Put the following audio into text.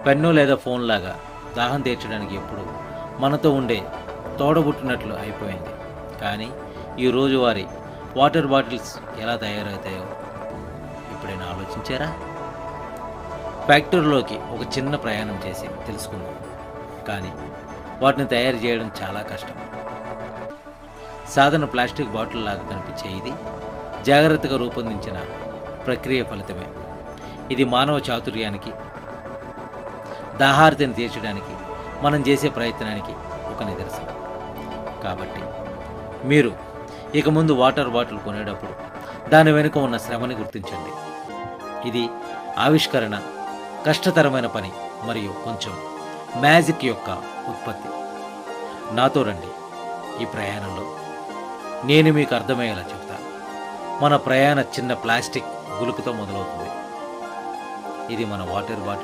Pen లేదా phone లాగా దాహం తీర్చడానికి ఎప్పుడు మనతో ఉండే తోడబుట్టినట్లు అయిపోయింది. కానీ ఈ రోజువారీ వాటర్ బాటిల్స్ ఎలా తయారవుతాయో ఎప్పుడైనా ఆలోచించారా? ఫ్యాక్టరీలోకి ఒక చిన్న ప్రయాణం చేసి తెలుసుకుందాం. కానీ వాటిని తయారు చేయడం చాలా కష్టం. సాధారణ ప్లాస్టిక్ బాటిల్ లాగా కనిపించే ఇది జాగ్రత్తగా రూపొందించిన ప్రక్రియ ఫలితమే. ఇది మానవ చాతుర్యానికి, దాహార్తిని తీర్చడానికి మనం చేసే ప్రయత్నానికి ఒక నిదర్శనం. కాబట్టి మీరు ఇక ముందు వాటర్ బాటిల్ కొనేటప్పుడు దాని వెనుక ఉన్న శ్రమని గుర్తించండి. ఇది ఆవిష్కరణ, కష్టతరమైన పని మరియు కొంచెం మ్యాజిక్ యొక్క ఉత్పత్తి. నాతో రండి. ఈ ప్రయాణంలో నేను మీకు అర్థమయ్యేలా చెప్తాను. మన ప్రయాణ చిన్న ప్లాస్టిక్ గులుకుతో మొదలవుతుంది. ఇది మన వాటర్ బాటిల్